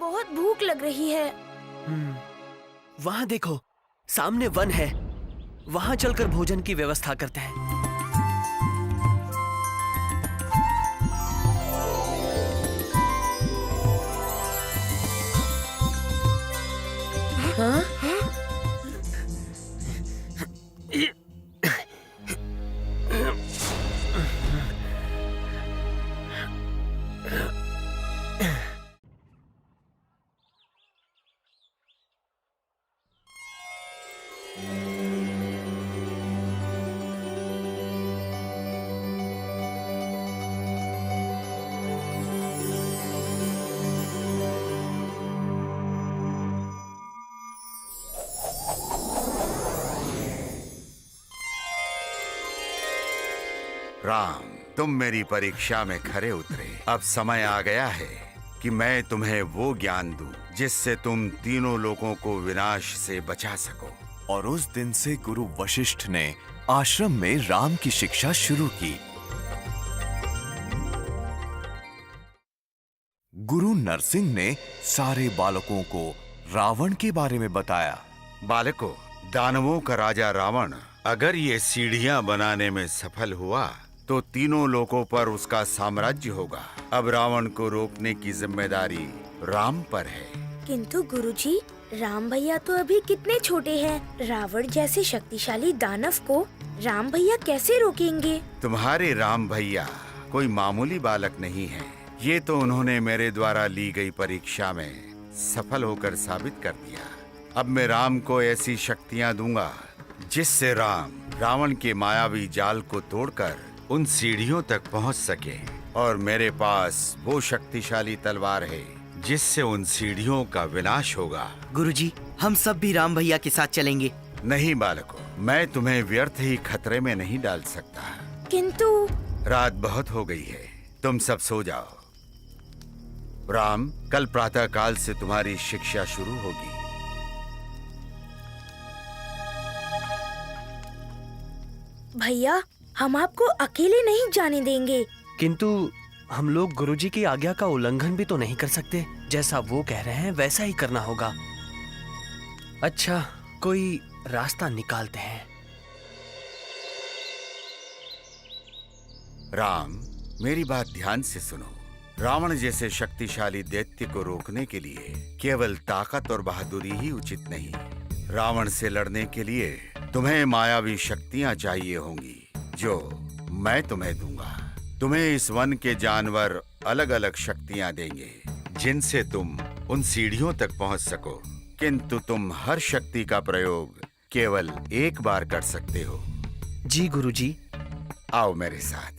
बहुत भूख लग रही है। वहाँ देखो, सामने वन है। वहाँ चलकर भोजन की व्यवस्था करते हैं। हाँ? राम, तुम मेरी परीक्षा में खरे उतरे। अब समय आ गया है कि मैं तुम्हें वो ज्ञान दूं जिससे तुम तीनों लोगों को विनाश से बचा सको। और उस दिन से गुरु वशिष्ठ ने आश्रम में राम की शिक्षा शुरू की। गुरु नरसिंह ने सारे बालकों को रावण के बारे में बताया। बालकों, दानवों का राजा रावण अगर ये सीढ़ियां बनाने में सफल हुआ तो तीनों लोकों पर उसका साम्राज्य होगा। अब रावण को रोकने की जिम्मेदारी राम पर है। किंतु गुरुजी, राम भैया तो अभी कितने छोटे हैं। रावण जैसे शक्तिशाली दानव को राम भैया कैसे रोकेंगे? तुम्हारे राम भैया कोई मामूली बालक नहीं है। ये तो उन्होंने मेरे द्वारा ली गई परीक्षा में सफल होकर साबित कर दिया। अब मैं राम को ऐसी शक्तियां दूंगा जिससे राम रावण के मायावी जाल को तोड़कर उन सीढ़ियों तक पहुंच सके। और मेरे पास वो शक्तिशाली तलवार है जिससे उन सीढ़ियों का विनाश होगा। गुरुजी, हम सब भी राम भैया के साथ चलेंगे। नहीं बालकों, मैं तुम्हें व्यर्थ ही खतरे में नहीं डाल सकता। किंतु रात बहुत हो गई है, तुम सब सो जाओ। राम, कल प्रातः काल से तुम्हारी शिक्षा शुरू होगी। भैया, हम आपको अकेले नहीं जाने देंगे। किंतु हम लोग गुरुजी की आज्ञा का उल्लंघन भी तो नहीं कर सकते। जैसा वो कह रहे हैं वैसा ही करना होगा। अच्छा, कोई रास्ता निकालते हैं। राम, मेरी बात ध्यान से सुनो। रावण जैसे शक्तिशाली दैत्य को रोकने के लिए केवल ताकत और बहादुरी ही उचित नहीं। रावण से लड़ने के लिए तुम्हें मायावी शक्तियां चाहिए होंगी जो मैं तुम्हें दूंगा। तुम्हें इस वन के जानवर अलग अलग शक्तियां देंगे जिनसे तुम उन सीढ़ियों तक पहुंच सको। किंतु तुम हर शक्ति का प्रयोग केवल एक बार कर सकते हो। जी गुरुजी। आओ मेरे साथ।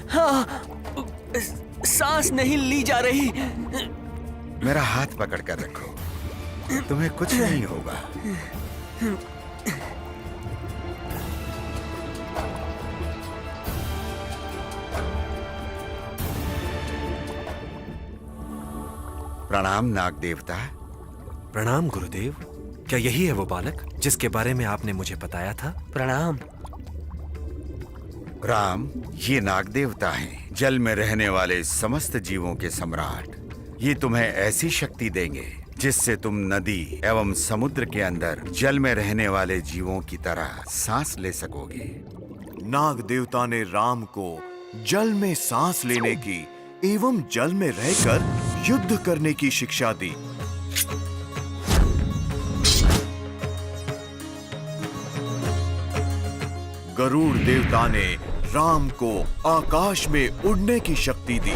हाँ, सांस नहीं ली जा रही। मेरा हाथ पकड़ कर रखो, तुम्हें कुछ नहीं होगा। प्रणाम नाग देवता। प्रणाम गुरुदेव। क्या यही है वो बालक जिसके बारे में आपने मुझे बताया था? प्रणाम। राम, ये नाग देवता हैं, जल में रहने वाले समस्त जीवों के सम्राट। ये तुम्हें ऐसी शक्ति देंगे जिससे तुम नदी एवं समुद्र के अंदर जल में रहने वाले जीवों की तरह सांस ले सकोगे। नाग देवता ने राम को जल में सांस लेने की एवं जल में रहकर युद्ध करने की शिक्षा दी। गरुड़ देवता ने राम को आकाश में उड़ने की शक्ति दी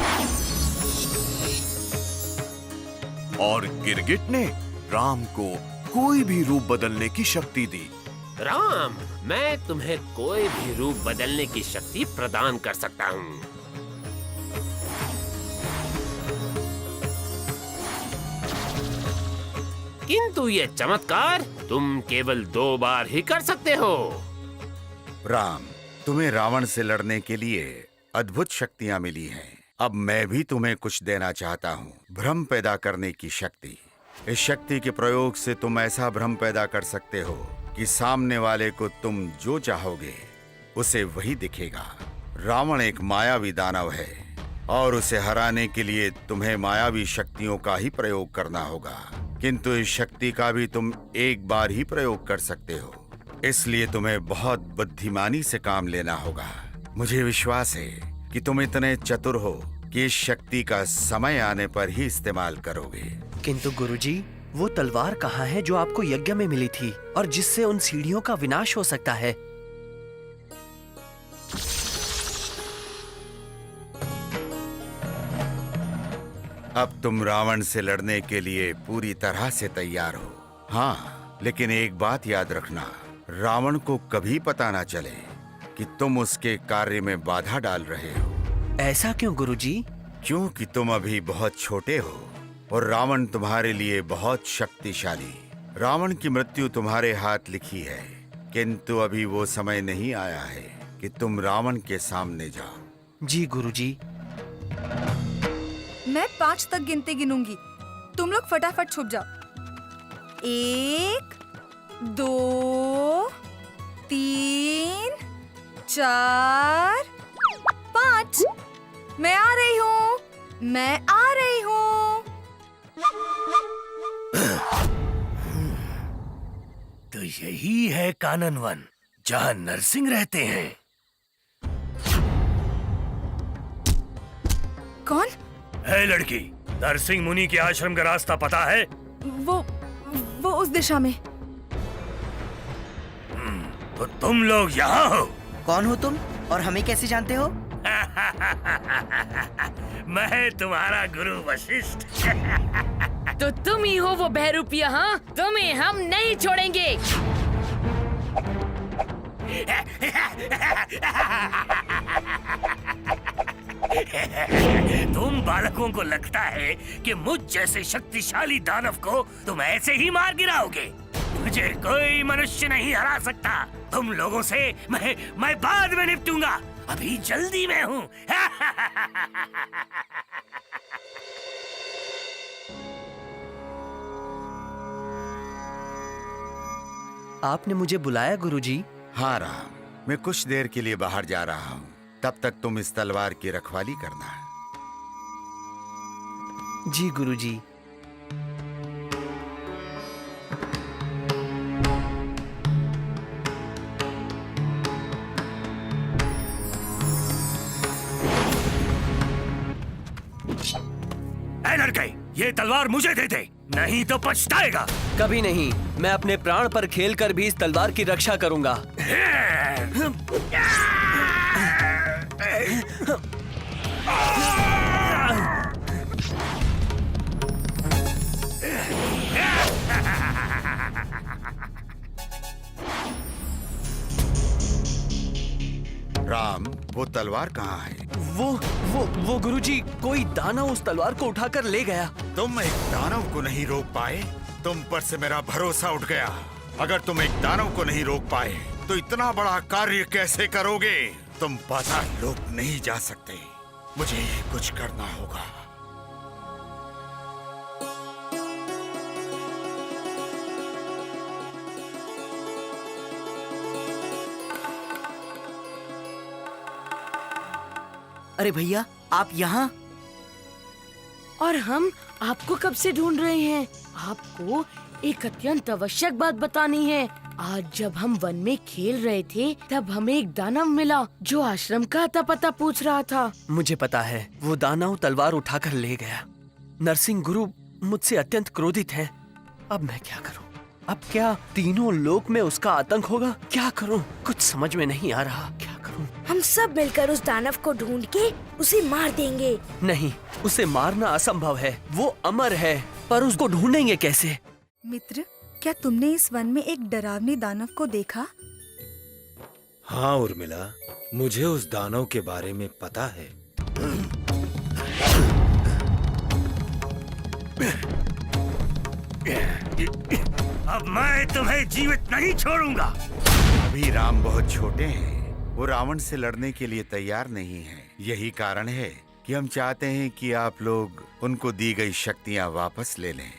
और गिरगिट ने राम को कोई भी रूप बदलने की शक्ति दी। राम, मैं तुम्हें कोई भी रूप बदलने की शक्ति प्रदान कर सकता हूँ। किंतु ये चमत्कार तुम केवल 2 बार ही कर सकते हो। राम, तुम्हें रावण से लड़ने के लिए अद्भुत शक्तियां मिली हैं। अब मैं भी तुम्हें कुछ देना चाहता हूँ, भ्रम पैदा करने की शक्ति। इस शक्ति के प्रयोग से तुम ऐसा भ्रम पैदा कर सकते हो कि सामने वाले को तुम जो चाहोगे उसे वही दिखेगा। रावण एक मायावी दानव है और उसे हराने के लिए तुम्हें मायावी शक्तियों का ही प्रयोग करना होगा, किंतु इस शक्ति का भी तुम एक बार ही प्रयोग कर सकते हो। इसलिए तुम्हें बहुत बुद्धिमानी से काम लेना होगा। मुझे विश्वास है कि तुम इतने चतुर हो कि इस शक्ति का समय आने पर ही इस्तेमाल करोगे। किंतु गुरुजी, वो तलवार कहाँ है जो आपको यज्ञ में मिली थी और जिससे उन सीढ़ियों का विनाश हो सकता है? अब तुम रावण से लड़ने के लिए पूरी तरह से तैयार हो। हाँ, लेकिन एक बात याद रखना, रावण को कभी पता ना चले कि तुम उसके कार्य में बाधा डाल रहे हो। ऐसा क्यों गुरुजी? क्योंकि तुम अभी बहुत छोटे हो और रावण तुम्हारे लिए बहुत शक्तिशाली। रावण की मृत्यु तुम्हारे हाथ लिखी है, किंतु अभी वो समय नहीं आया है कि तुम रावण के सामने जाओ। जी गुरुजी। मैं 5 तक गिनूंगी, तुम लोग फटाफट छुप जाओ। 1, 2, 3, 4, 5। मैं आ रही हूँ, मैं आ रही हूँ। तो यही है कानन वन, जहाँ नरसिंह रहते हैं। कौन? है लड़की, नरसिंह मुनि के आश्रम का रास्ता पता है? वो उस दिशा में। तो तुम लोग यहाँ हो? कौन हो तुम और हमें कैसे जानते हो? मैं तुम्हारा गुरु वशिष्ठ। तो तुम ही हो वो बहरूपिया, हाँ? तुम्हें हम नहीं छोड़ेंगे। तुम बालकों को लगता है कि मुझ जैसे शक्तिशाली दानव को तुम ऐसे ही मार गिराओगे? मुझे कोई मनुष्य नहीं हरा सकता। तुम लोगों से मैं बाद में निपटूंगा, अभी जल्दी में हूँ। आपने मुझे बुलाया गुरुजी? हाँ राम, मैं कुछ देर के लिए बाहर जा रहा हूँ, तब तक तुम इस तलवार की रखवाली करना। जी गुरुजी। ऐ लड़के, ये तलवार मुझे दे दे, नहीं तो पछताएगा। कभी नहीं, मैं अपने प्राण पर खेलकर भी इस तलवार की रक्षा करूंगा। राम, वो तलवार कहाँ है? वो गुरुजी, कोई दानव उस तलवार को उठाकर ले गया। तुम एक दानव को नहीं रोक पाए? तुम पर से मेरा भरोसा उठ गया। अगर तुम एक दानव को नहीं रोक पाए तो इतना बड़ा कार्य कैसे करोगे? तुम पाताल लोक नहीं जा सकते, मुझे कुछ करना होगा। अरे भैया, आप यहाँ? और हम आपको कब से ढूंढ रहे हैं। आपको एक अत्यंत आवश्यक बात बतानी है। आज जब हम वन में खेल रहे थे तब हमें एक दानव मिला जो आश्रम का अता पता पूछ रहा था। मुझे पता है, वो दानव तलवार उठाकर ले गया। नरसिंह गुरु मुझसे अत्यंत क्रोधित हैं। अब मैं क्या करूं? अब क्या तीनों लोक में उसका आतंक होगा? क्या करूं? कुछ समझ में नहीं आ रहा। क्या करूं? हम सब मिलकर उस दानव को ढूंढ के उसे मार देंगे। नहीं, उसे मारना असंभव है। वो अमर है, पर उसको ढूंढेंगे कैसे? मित्र, क्या तुमने इस वन में एक डरावनी दानव को देखा? हाँ उर्मिला, मुझे उस दानव के बारे में पता है। अब मैं तुम्हें जीवित नहीं छोड़ूंगा। अभी राम बहुत छोटे हैं, वो रावण से लड़ने के लिए तैयार नहीं हैं। यही कारण है कि हम चाहते हैं कि आप लोग उनको दी गई शक्तियाँ वापस ले लें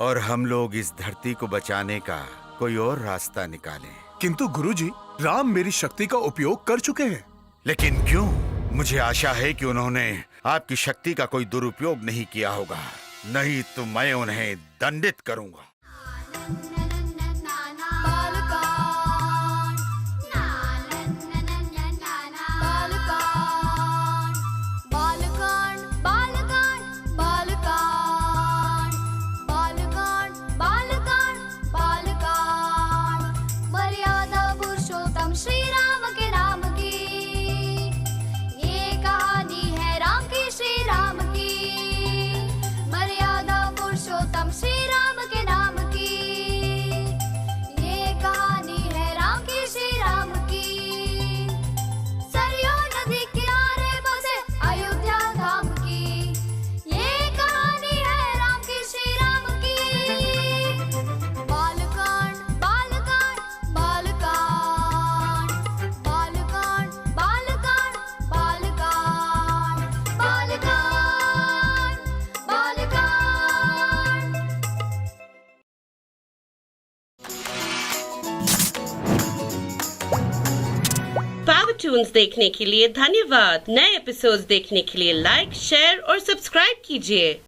और हम लोग इस धरती को बचाने का कोई और रास्ता निकालें। किंतु गुरुजी, राम मेरी शक्ति का उपयोग कर चुके हैं। लेकिन क्यों? मुझे आशा है कि उन्होंने आपकी शक्ति का कोई दुरुपयोग नहीं किया होगा, नहीं तो मैं उन्हें दंडित करूंगा। मर्यादा पुरुषोत्तम श्री राम के नाम की, ये कहानी है राम की, श्री राम की। मर्यादा पुरुषोत्तम श्री राम के नाम की, ये कहानी है राम की, श्री राम की। सरयू नदी किनारे बसे अयोध्या धाम की, ये कहानी है राम की, श्री राम की। बालकांड बालकांड बालकांड बालकांड बालकांड बालकांड बालकांड बालकांड। पावर ट्यून्स देखने के लिए धन्यवाद। नए एपिसोड्स देखने के लिए लाइक, शेयर और सब्सक्राइब कीजिए।